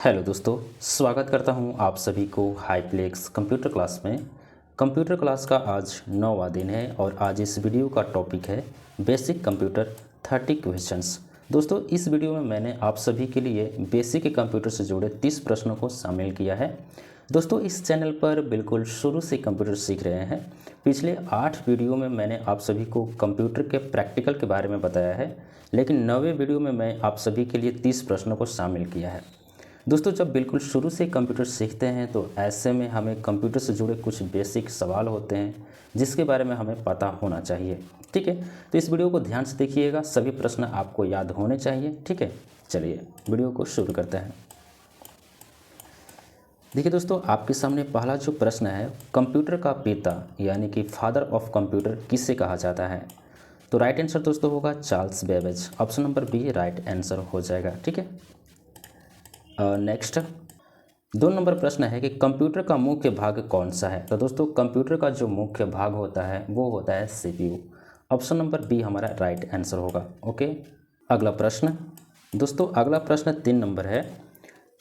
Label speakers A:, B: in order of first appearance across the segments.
A: Hello दोस्तों, स्वागत करता हूं आप सभी को हाईप्लेक्स कंप्यूटर क्लास में। कंप्यूटर क्लास का आज 9वां दिन है और आज इस वीडियो का टॉपिक है बेसिक कंप्यूटर 30 क्वेश्चंस। दोस्तों, इस वीडियो में मैंने आप सभी के लिए बेसिक कंप्यूटर से जुड़े 30 प्रश्नों को शामिल किया है। दोस्तों, इस चैनल पर बिल्कुल शुरू से कंप्यूटर सीख रहे हैं। पिछले 8 वीडियो में मैंने आप सभी को कंप्यूटर के प्रैक्टिकल के बारे में बताया है, लेकिन 9वें वीडियो में मैं आप सभी के लिए 30 प्रश्नों को शामिल किया है। दोस्तों, जब बिल्कुल शुरू से कंप्यूटर सीखते हैं तो ऐसे में हमें कंप्यूटर से जुड़े कुछ बेसिक सवाल होते हैं जिसके बारे में हमें पता होना चाहिए। ठीक है, तो इस वीडियो को ध्यान से देखिएगा, सभी प्रश्न आपको याद होने चाहिए। ठीक है, चलिए वीडियो को शुरू करते हैं। देखिए दोस्तों, आपके सामने पहला जो प्रश्न है, कंप्यूटर का पिता यानी कि फादर ऑफ कंप्यूटर किसे कहा जाता है? तो राइट आंसर दोस्तों होगा Charles Babbage. Option number B right answer हो जाएगा। ठीक है, नेक्स्ट 2 नंबर प्रश्न है कि कंप्यूटर का मुख्य भाग कौन सा है? तो दोस्तों, कंप्यूटर का जो मुख्य भाग होता है वो होता है सीपीयू। ऑप्शन नंबर बी हमारा राइट आंसर होगा। ओके, अगला प्रश्न दोस्तों, अगला प्रश्न 3 नंबर है,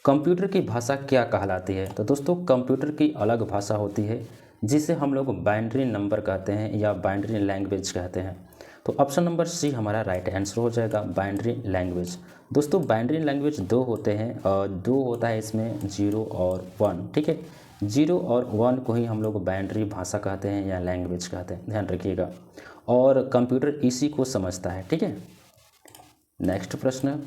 A: कंप्यूटर की भाषा क्या कहलाती है? तो दोस्तों, कंप्यूटर की अलग भाषा होती है जिसे हम लोग बाइनरी नंबर कहते हैं या बाइनरी लैंग्वेज कहते हैं। तो ऑप्शन नंबर सी हमारा राइट आंसर हो जाएगा, बाइनरी लैंग्वेज। दोस्तों, बाइनरी लैंग्वेज 2 होते हैं और 2 होता है इसमें 0 और 1। ठीक है, 0 और 1 को ही हम लोग बाइनरी भाषा कहते हैं या लैंग्वेज कहते हैं, ध्यान रखिएगा। और कंप्यूटर इसी को समझता है। ठीक है, नेक्स्ट प्रश्न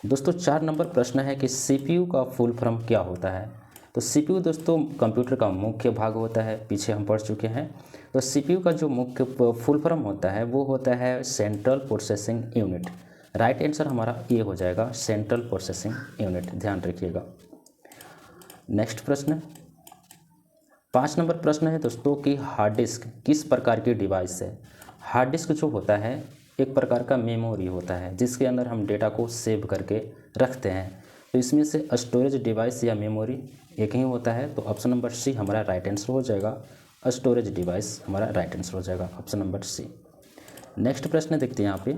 A: दोस्तों, 4 नंबर प्रश्न है कि सीपीयू का फुल फॉर्म क्या होता है? तो सीपीयू दोस्तों कंप्यूटर का मुख्य भाग होता है, पीछे हम पढ़ चुके हैं। तो सीपीयू का जो मुख्य फुल फॉर्म होता है वो होता है central processing unit. Right answer हमारा ये हो जाएगा, सेंट्रल प्रोसेसिंग यूनिट, ध्यान रखिएगा। नेक्स्ट प्रश्न 5 नंबर प्रश्न है दोस्तों कि हार्ड डिस्क किस प्रकार की डिवाइस है? हार्ड डिस्क जो होता है एक प्रकार का मेमोरी होता है जिसके अंदर हम डेटा को सेव करके रखते हैं। तो इसमें से स्टोरेज डिवाइस या मेमोरी एक ही होता है। तो ऑप्शन नंबर सी हमारा राइट आंसर हो जाएगा, स्टोरेज डिवाइस हमारा राइट आंसर हो जाएगा, ऑप्शन नंबर सी। नेक्स्ट प्रश्न देखते हैं यहाँ पे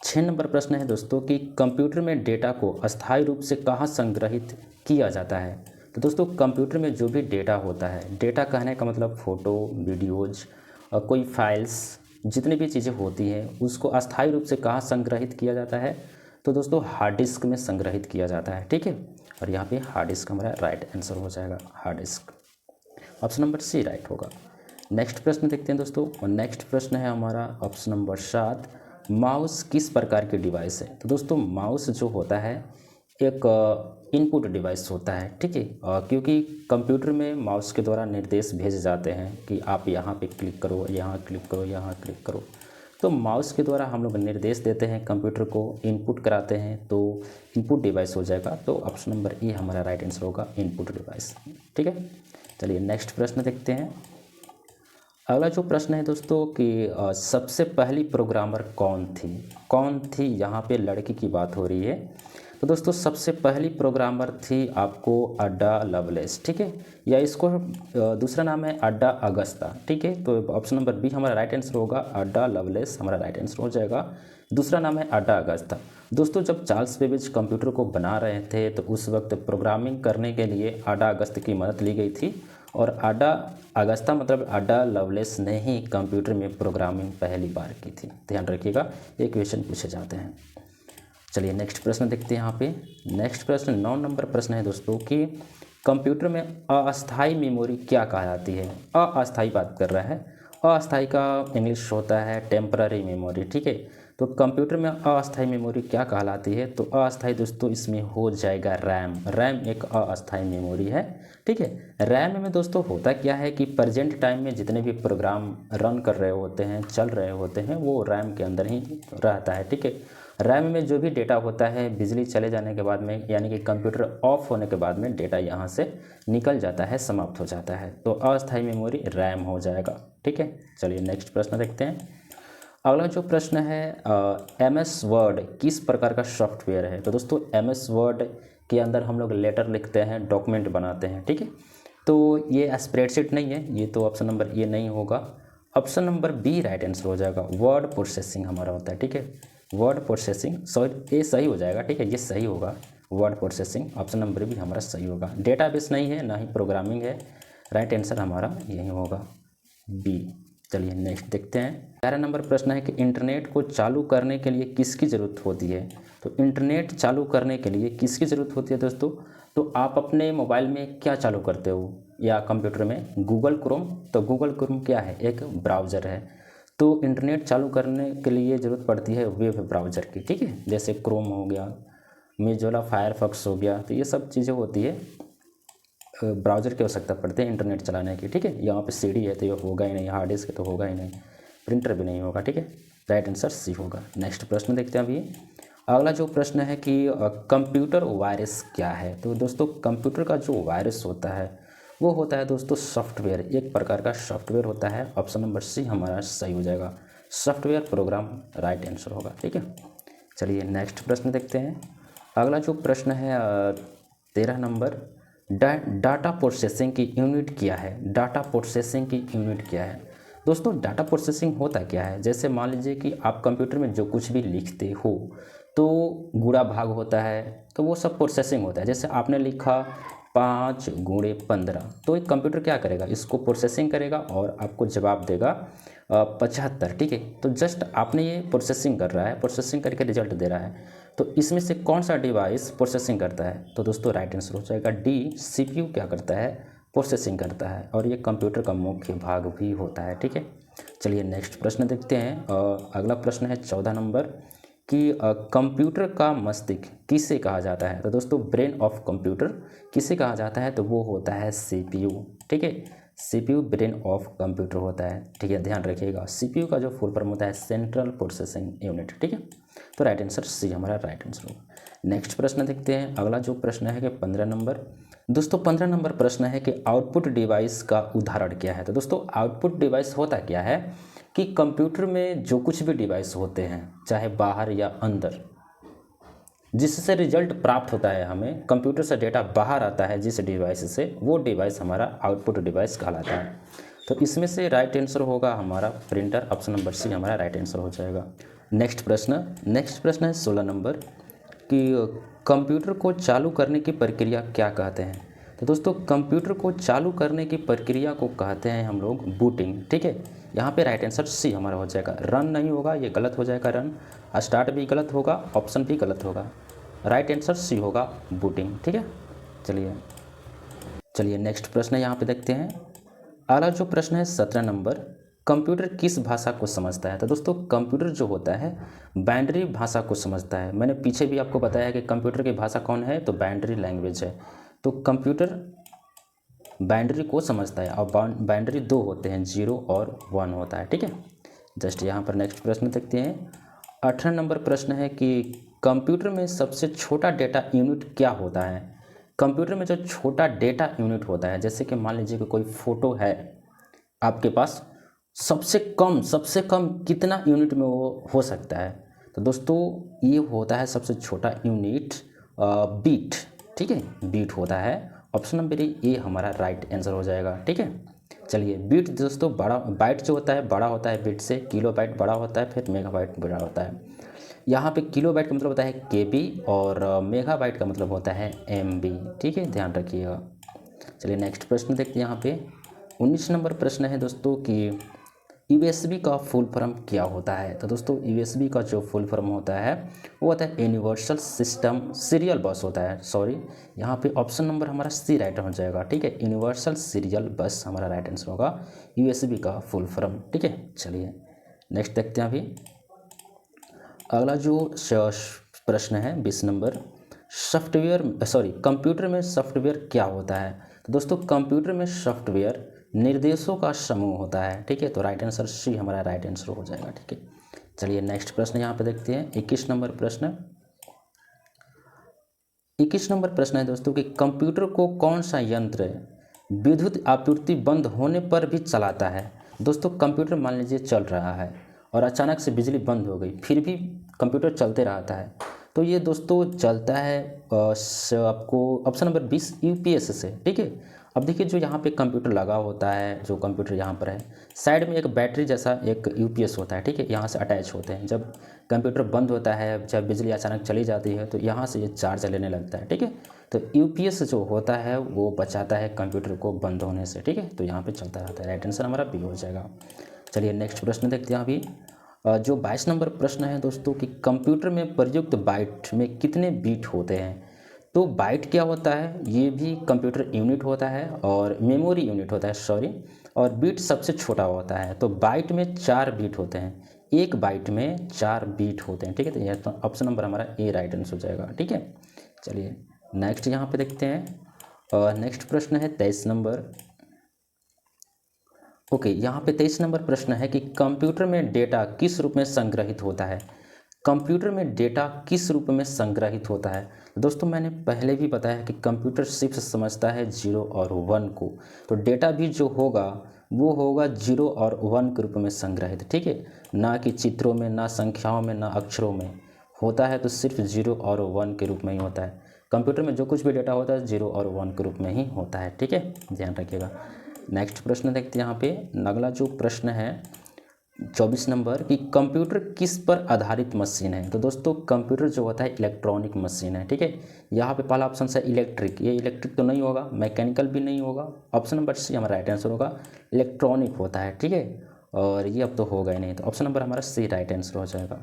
A: 6 नंबर प्रश्न है दोस्तों कि कंप्यूटर में डेटा को अस्थायी रूप से कहाँ संग्रहित किया जाता है? तो दोस्तों, कंप्यूटर में जो भी डेटा होता है, डेटा कहने का मतलब फ़ोटो, वीडियोज़ और कोई फाइल्स, जितनी भी चीज़ें होती हैं उसको अस्थायी रूप से कहाँ संग्रहित किया जाता है? तो दोस्तों, हार्ड डिस्क में संग्रहित किया जाता है। ठीक है, और यहाँ पे हार्ड डिस्क हमारा राइट आंसर हो जाएगा, hard disk, option number C right होगा। नेक्स्ट प्रश्न देखते हैं दोस्तों, और नेक्स्ट प्रश्न है हमारा ऑप्शन नंबर 7, माउस किस प्रकार की डिवाइस है? तो दोस्तों, माउस जो होता है एक इनपुट डिवाइस होता है। ठीक है, क्योंकि कंप्यूटर में माउस के द्वारा निर्देश भेजे जाते हैं कि आप यहाँ पे क्लिक करो, यहाँ क्लिक करो, यहाँ क्लिक करो। तो माउस के द्वारा हम लोग निर्देश देते हैं, कंप्यूटर को इनपुट कराते हैं, तो इनपुट डिवाइस हो जाएगा। तो ऑप्शन नंबर ए हमारा राइट आंसर होगा, इनपुट डिवाइस। ठीक है, चलिए नेक्स्ट प्रश्न देखते हैं। अगला जो प्रश्न है दोस्तों कि सबसे पहली प्रोग्रामर कौन थी? यहाँ पे लड़की की बात हो रही है। तो दोस्तों, सबसे पहली प्रोग्रामर थी आपको अड्डा लवलेस। ठीक है, या इसको दूसरा नाम है अड्डा अगस्ता। ठीक है, तो ऑप्शन नंबर बी हमारा राइट आंसर होगा, अड्डा लवलेस हमारा राइट आंसर हो जाएगा। दूसरा नाम है अड्डा अगस्ता। दोस्तों, जब चार्ल्स बेबेज कंप्यूटर को बना रहे थे तो उस वक्त प्रोग्रामिंग करने के लिए अड्डा अगस्त की मदद ली गई थी, और अड्डा अगस्ता मतलब अड्डा लवलेस ने ही कंप्यूटर में प्रोग्रामिंग पहली बार की थी, ध्यान रखिएगा, ये क्वेश्चन पूछे जाते हैं। चलिए नेक्स्ट प्रश्न देखते हैं यहाँ पे। नेक्स्ट प्रश्न 9 नंबर प्रश्न है दोस्तों कि कंप्यूटर में अस्थायी मेमोरी क्या कहलाती है? अस्थायी बात कर रहा है, अस्थायी का इंग्लिश होता है टेम्पररी मेमोरी। ठीक है, तो कंप्यूटर में अस्थायी मेमोरी क्या कहलाती है? तो अस्थायी दोस्तों इसमें हो जाएगा रैम। रैम एक अस्थायी मेमोरी है। ठीक है, रैम में दोस्तों होता क्या है कि प्रेजेंट टाइम में जितने भी प्रोग्राम रन कर रहे होते हैं, चल रहे होते हैं, वो रैम के अंदर ही रहता है। ठीक है, रैम में जो भी डेटा होता है बिजली चले जाने के बाद में, यानी कि कंप्यूटर ऑफ होने के बाद में डेटा यहाँ से निकल जाता है, समाप्त हो जाता है, तो अस्थायी मेमोरी रैम हो जाएगा। ठीक है, चलिए नेक्स्ट प्रश्न देखते हैं। अगला जो प्रश्न है एम एस वर्ड किस प्रकार का सॉफ्टवेयर है? तो दोस्तों, एम एस वर्ड के अंदर हम लोग लेटर लिखते हैं, डॉक्यूमेंट बनाते हैं। ठीक है, तो ये स्प्रेडशीट नहीं है, ये तो ऑप्शन नंबर ये नहीं होगा, option number B right answer हो जाएगा, वर्ड प्रोसेसिंग हमारा होता है। ठीक है, वर्ड प्रोसेसिंग, सॉरी ये सही हो जाएगा, ठीक है, ये सही होगा, वर्ड प्रोसेसिंग। ऑप्शन नंबर भी हमारा सही होगा। डेटाबेस नहीं है, ना ही प्रोग्रामिंग है, राइट आंसर हमारा यही होगा बी। चलिए नेक्स्ट देखते हैं। 11 नंबर प्रश्न है कि इंटरनेट को चालू करने के लिए किसकी ज़रूरत होती है। तो इंटरनेट चालू करने के लिए किसकी ज़रूरत होती है दोस्तों। तो आप अपने मोबाइल में क्या चालू करते हो या कंप्यूटर में, गूगल क्रोम। तो गूगल क्रोम क्या है, एक ब्राउज़र है। तो इंटरनेट चालू करने के लिए ज़रूरत पड़ती है वेब ब्राउज़र की, ठीक है, जैसे क्रोम हो गया, मोज़िला फायरफॉक्स हो गया। तो ये सब चीज़ें होती है, ब्राउज़र की आवश्यकता पड़ती है इंटरनेट चलाने की, ठीक है। यहाँ पे सीडी है तो ये होगा ही नहीं, हार्ड डिस्क तो होगा ही नहीं, प्रिंटर भी नहीं होगा, ठीक है। राइट आंसर सी होगा। नेक्स्ट प्रश्न देखते हैं अभी। अगला जो प्रश्न है कि कंप्यूटर वायरस क्या है। तो दोस्तों कंप्यूटर का जो वायरस होता है वो होता है दोस्तों सॉफ्टवेयर, एक प्रकार का सॉफ्टवेयर होता है। ऑप्शन नंबर सी हमारा सही हो जाएगा, सॉफ्टवेयर प्रोग्राम राइट आंसर होगा, ठीक है। चलिए नेक्स्ट प्रश्न देखते हैं। अगला जो प्रश्न है 13 नंबर, डाटा प्रोसेसिंग की यूनिट क्या है। डाटा प्रोसेसिंग की यूनिट क्या है दोस्तों। डाटा प्रोसेसिंग होता क्या है, जैसे मान लीजिए कि आप कंप्यूटर में जो कुछ भी लिखते हो तो गुणा भाग होता है, तो वो सब प्रोसेसिंग होता है। जैसे आपने लिखा 5 गुणे 15, तो एक कंप्यूटर क्या करेगा, इसको प्रोसेसिंग करेगा और आपको जवाब देगा 75, ठीक है। तो जस्ट आपने ये प्रोसेसिंग कर रहा है, प्रोसेसिंग करके रिजल्ट दे रहा है। तो इसमें से कौन सा डिवाइस प्रोसेसिंग करता है, तो दोस्तों राइट आंसर हो जाएगा डी, सीपीयू क्या करता है, प्रोसेसिंग करता है, और ये कंप्यूटर का मुख्य भाग भी होता है, ठीक है। चलिए नेक्स्ट प्रश्न देखते हैं। अगला प्रश्न है 14 नंबर कि कंप्यूटर का मस्तिष्क किसे कहा जाता है। तो दोस्तों ब्रेन ऑफ कंप्यूटर किसे कहा जाता है, तो वो होता है सीपीयू, ठीक है। सीपीयू ब्रेन ऑफ कंप्यूटर होता है, ठीक है, ध्यान रखिएगा। सीपीयू का जो फुल फॉर्म होता है सेंट्रल प्रोसेसिंग यूनिट, ठीक है। तो राइट आंसर सी हमारा राइट आंसर होगा। नेक्स्ट प्रश्न देखते हैं। अगला जो प्रश्न है कि 15 नंबर, दोस्तों 15 नंबर प्रश्न है कि आउटपुट डिवाइस का उदाहरण क्या है। तो दोस्तों आउटपुट डिवाइस होता क्या है कि कंप्यूटर में जो कुछ भी डिवाइस होते हैं, चाहे बाहर या अंदर, जिससे रिजल्ट प्राप्त होता है, हमें कंप्यूटर से डेटा बाहर आता है जिस डिवाइस से, वो डिवाइस हमारा आउटपुट डिवाइस कहलाता है। तो इसमें से राइट आंसर होगा हमारा प्रिंटर, ऑप्शन नंबर सी हमारा राइट आंसर हो जाएगा। नेक्स्ट प्रश्न है 16 नंबर कि कंप्यूटर को चालू करने की प्रक्रिया क्या कहते हैं। तो दोस्तों कंप्यूटर को चालू करने की प्रक्रिया को कहते हैं हम लोग बूटिंग, ठीक है। यहाँ पे राइट आंसर सी हमारा हो जाएगा, रन नहीं होगा, ये गलत हो जाएगा, रन स्टार्ट भी गलत होगा, ऑप्शन भी गलत होगा, राइट आंसर सी होगा बूटिंग, ठीक है। चलिए नेक्स्ट प्रश्न यहाँ पे देखते हैं। अगला जो प्रश्न है 17 नंबर, कंप्यूटर किस भाषा को समझता है। तो दोस्तों कंप्यूटर जो होता है बाइनरी भाषा को समझता है। मैंने पीछे भी आपको बताया कि कंप्यूटर की भाषा कौन है, तो बाइनरी लैंग्वेज है। तो कंप्यूटर बाइनरी को समझता है, और बाइनरी दो होते हैं, 0 और 1 होता है, ठीक है। जस्ट यहाँ पर नेक्स्ट प्रश्न देखते हैं। 18 नंबर प्रश्न है कि कंप्यूटर में सबसे छोटा डेटा यूनिट क्या होता है। कंप्यूटर में जो छोटा डेटा यूनिट होता है, जैसे कि मान लीजिए कि कोई फ़ोटो है आपके पास, सबसे कम कितना यूनिट में वो हो सकता है। तो दोस्तों ये होता है सबसे छोटा यूनिट बीट, ठीक है, बीट होता है। ऑप्शन नंबर ए हमारा राइट आंसर हो जाएगा, ठीक है। चलिए बीट दोस्तों बड़ा, बाइट जो होता है बड़ा होता है बीट से, किलो बाइट बड़ा होता है, फिर मेगा बाइट बड़ा होता है। यहाँ पे किलो बाइट का मतलब होता है केबी और मेगा बाइट का मतलब होता है एमबी, ठीक है, ध्यान रखिएगा। चलिए नेक्स्ट प्रश्न देखते हैं। यहाँ पे 19 नंबर प्रश्न है दोस्तों कि यूएसबी का फुल फॉर्म क्या होता है। तो दोस्तों यूएसबी का जो फुल फॉर्म होता है वो होता है यूनिवर्सल सिस्टम सीरियल बस होता है, सॉरी यहाँ पे ऑप्शन नंबर हमारा सी राइट हो जाएगा, ठीक है। यूनिवर्सल सीरियल बस हमारा राइट आंसर होगा यूएसबी का फुल फॉर्म, ठीक है। चलिए नेक्स्ट देखते हैं। अभी अगला जो प्रश्न है 20 नंबर, कंप्यूटर में सॉफ्टवेयर क्या होता है। तो दोस्तों कंप्यूटर में सॉफ्टवेयर निर्देशों का समूह होता है, ठीक है। तो राइट आंसर सी हमारा राइट आंसर हो जाएगा, ठीक है। चलिए नेक्स्ट प्रश्न यहाँ पे देखते हैं। 21 नंबर प्रश्न है दोस्तों कि कंप्यूटर को कौन सा यंत्र विद्युत आपूर्ति बंद होने पर भी चलाता है। दोस्तों कंप्यूटर मान लीजिए चल रहा है और अचानक से बिजली बंद हो गई, फिर भी कंप्यूटर चलते रहता है, तो ये दोस्तों चलता है आपको ऑप्शन नंबर 20 यूपीएस से, ठीक है। अब देखिए जो यहाँ पे कंप्यूटर लगा होता है, जो कंप्यूटर यहाँ पर है, साइड में एक बैटरी जैसा एक यूपीएस होता है, ठीक है, यहाँ से अटैच होते हैं। जब कंप्यूटर बंद होता है, जब बिजली अचानक चली जाती है तो यहाँ से ये चार्ज लेने लगता है, ठीक है। तो यूपीएस जो होता है वो बचाता है कंप्यूटर को बंद होने से, ठीक है। तो यहाँ पर चलता रहता है। राइट आंसर हमारा बी हो जाएगा। चलिए नेक्स्ट प्रश्न देखते हैं अभी। जो 22 नंबर प्रश्न है दोस्तों कि कंप्यूटर में प्रयुक्त बाइट में कितने बीट होते हैं। तो बाइट क्या होता है, ये भी कंप्यूटर यूनिट होता है और मेमोरी यूनिट होता है, सॉरी, और बीट सबसे छोटा होता है। तो बाइट में 4 बीट होते हैं, एक बाइट में 4 बीट होते हैं, ठीक है। तो यह ऑप्शन नंबर हमारा ए राइट आंसर हो जाएगा, ठीक है। चलिए नेक्स्ट यहाँ पे देखते हैं। और नेक्स्ट प्रश्न है 23 नंबर। ओके, यहाँ पे 23 नंबर प्रश्न है कि कंप्यूटर में डेटा किस रूप में संग्रहित होता है। कंप्यूटर में डेटा किस रूप में संग्रहित होता है। दोस्तों मैंने पहले भी बताया कि कंप्यूटर सिर्फ समझता है 0 और 1 को, तो डेटा भी जो होगा वो होगा 0 और 1 के रूप में संग्रहित, ठीक है, ना कि चित्रों में, ना संख्याओं में, ना अक्षरों में होता है। तो सिर्फ 0 और 1 के रूप में ही होता है। कंप्यूटर में जो कुछ भी डेटा होता है 0 और 1 के रूप में ही होता है, ठीक है, ध्यान रखिएगा। नेक्स्ट प्रश्न देखते हैं यहाँ पे। अगला जो प्रश्न है 24 नंबर कि कंप्यूटर किस पर आधारित मशीन है। तो दोस्तों कंप्यूटर जो होता है इलेक्ट्रॉनिक मशीन है, ठीक है। यहाँ पे पहला ऑप्शन है इलेक्ट्रिक, ये इलेक्ट्रिक तो नहीं होगा, मैकेनिकल भी नहीं होगा। ऑप्शन नंबर सी हमारा राइट आंसर होगा, इलेक्ट्रॉनिक होता है, ठीक है। और ये अब तो होगा ही नहीं, तो ऑप्शन नंबर हमारा सी राइट आंसर हो जाएगा।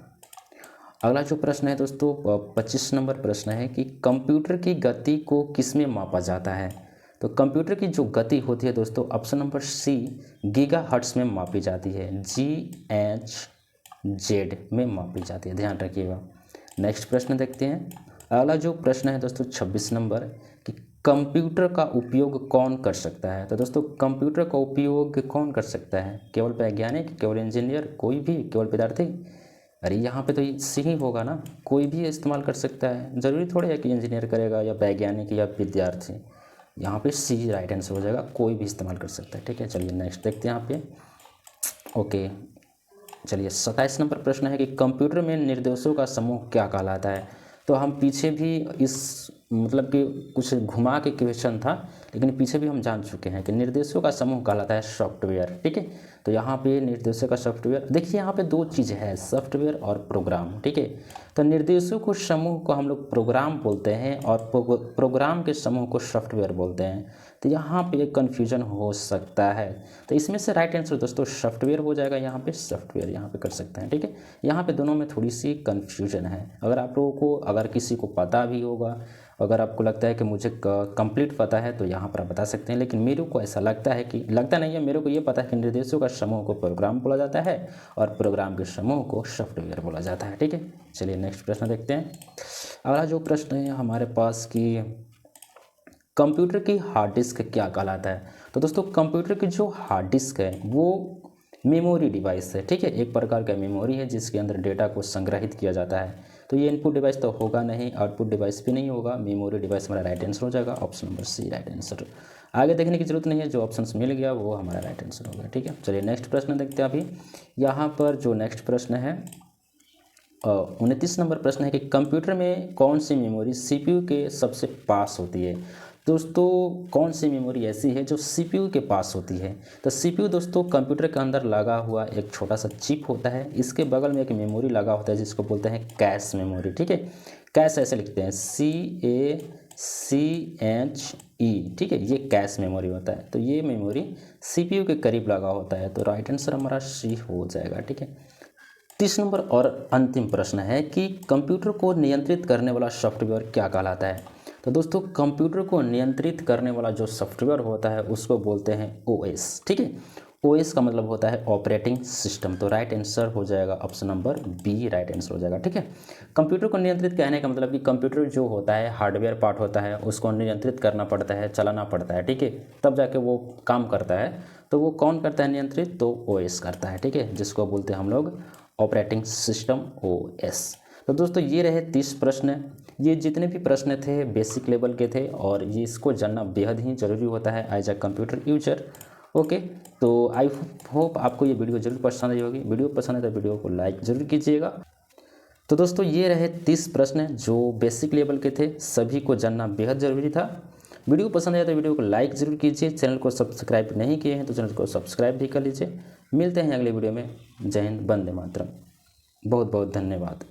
A: अगला जो प्रश्न है दोस्तों 25 नंबर प्रश्न है कि कंप्यूटर की गति को किस में मापा जाता है। तो कंप्यूटर की जो गति होती है दोस्तों, ऑप्शन नंबर सी गीगाहर्ट्ज़ में मापी जाती है, GHz में मापी जाती है, ध्यान रखिएगा। नेक्स्ट प्रश्न देखते हैं। अगला जो प्रश्न है दोस्तों 26 नंबर कि कंप्यूटर का उपयोग कौन कर सकता है। तो दोस्तों कंप्यूटर का उपयोग कौन कर सकता है, केवल वैज्ञानिक, केवल इंजीनियर, कोई भी, केवल विद्यार्थी। अरे यहाँ पे तो सी ही होगा ना, कोई भी इस्तेमाल कर सकता है, ज़रूरी थोड़ी है कि इंजीनियर करेगा या वैज्ञानिक या विद्यार्थी। यहाँ पे सी राइट आंसर हो जाएगा, कोई भी इस्तेमाल कर सकता है, ठीक है। चलिए नेक्स्ट देखते हैं यहाँ पे। ओके, चलिए 27 नंबर प्रश्न है कि कंप्यूटर में निर्देशों का समूह क्या कहलाता है। तो हम पीछे भी इस मतलब कि कुछ घुमा के क्वेश्चन था, लेकिन पीछे भी हम जान चुके हैं कि निर्देशों का समूह कहलाता है सॉफ्टवेयर, ठीक है। तो यहाँ पे निर्देशों का सॉफ्टवेयर, देखिए यहाँ पे 2 चीज़ है, सॉफ्टवेयर और प्रोग्राम, ठीक है। तो निर्देशों को समूह को हम लोग प्रोग्राम बोलते हैं और प्रोग्राम के समूह को सॉफ्टवेयर बोलते हैं। तो यहाँ पे एक कन्फ्यूजन हो सकता है, तो इसमें से राइट आंसर दोस्तों सॉफ्टवेयर हो जाएगा। यहाँ पे सॉफ्टवेयर यहाँ पे कर सकते हैं, ठीक है। यहाँ पे दोनों में थोड़ी सी कन्फ्यूजन है। अगर आप लोगों को, अगर किसी को पता भी होगा, अगर आपको लगता है कि मुझे कंप्लीट पता है तो यहाँ पर आप बता सकते हैं, लेकिन मेरे को ऐसा लगता है कि, लगता नहीं है, मेरे को ये पता है कि निर्देशों का समूह को प्रोग्राम बोला जाता है और प्रोग्राम के समूह को सॉफ्टवेयर बोला जाता है, ठीक है। चलिए नेक्स्ट प्रश्न देखते हैं। अगला जो प्रश्न है हमारे पास कि कंप्यूटर की हार्ड डिस्क क्या कहलाता है। तो दोस्तों कंप्यूटर की जो हार्ड डिस्क है वो मेमोरी डिवाइस है, ठीक है, एक प्रकार का मेमोरी है जिसके अंदर डेटा को संग्रहित किया जाता है। तो ये इनपुट डिवाइस तो होगा नहीं, आउटपुट डिवाइस भी नहीं होगा, मेमोरी डिवाइस हमारा राइट आंसर हो जाएगा, option number C right answer. आगे देखने की जरूरत नहीं है, जो ऑप्शंस मिल गया वो हमारा राइट आंसर हो गया, ठीक है। चलिए नेक्स्ट प्रश्न देखते हैं अभी। यहाँ पर जो नेक्स्ट प्रश्न है 29 नंबर प्रश्न है कि कंप्यूटर में कौन सी मेमोरी सीपीयू के सबसे पास होती है। दोस्तों कौन सी मेमोरी ऐसी है जो सीपीयू के पास होती है। तो सीपीयू दोस्तों कंप्यूटर के अंदर लगा हुआ एक छोटा सा चिप होता है, इसके बगल में एक मेमोरी लगा होता है जिसको बोलते हैं कैश मेमोरी, ठीक है। कैश ऐसे लिखते हैं CACHE, ठीक है, ये कैश मेमोरी होता है। तो ये मेमोरी सीपीयू के करीब लगा होता है, तो राइट आंसर हमारा सी हो जाएगा, ठीक है। 30 नंबर और अंतिम प्रश्न है कि कंप्यूटर को नियंत्रित करने वाला सॉफ्टवेयर क्या कहलाता है। तो दोस्तों कंप्यूटर को नियंत्रित करने वाला जो सॉफ्टवेयर होता है उसको बोलते हैं OS, ठीक है। OS का मतलब होता है ऑपरेटिंग सिस्टम। तो राइट आंसर हो जाएगा option number B right answer हो जाएगा, ठीक है। कंप्यूटर को नियंत्रित कहने का मतलब कि कंप्यूटर जो होता है हार्डवेयर पार्ट होता है, उसको नियंत्रित करना पड़ता है, चलाना पड़ता है, ठीक है, तब जाके वो काम करता है। तो वो कौन करता है नियंत्रित, तो OS करता है, ठीक है, जिसको बोलते हैं हम लोग ऑपरेटिंग सिस्टम OS। तो दोस्तों ये रहे 30 प्रश्न। ये जितने भी प्रश्न थे बेसिक लेवल के थे और ये इसको जानना बेहद ही ज़रूरी होता है as a computer user. Okay, तो आई होप आपको ये वीडियो जरूर पसंद आई होगी। वीडियो पसंद है तो वीडियो को लाइक ज़रूर कीजिएगा। तो दोस्तों ये रहे 30 प्रश्न जो बेसिक लेवल के थे, सभी को जानना बेहद ज़रूरी था। वीडियो पसंद आया तो वीडियो को लाइक ज़रूर कीजिए, चैनल को सब्सक्राइब नहीं किए हैं तो चैनल को सब्सक्राइब भी कर लीजिए। मिलते हैं अगले वीडियो में। जय हिंद, वंदे मातरम। बहुत बहुत धन्यवाद।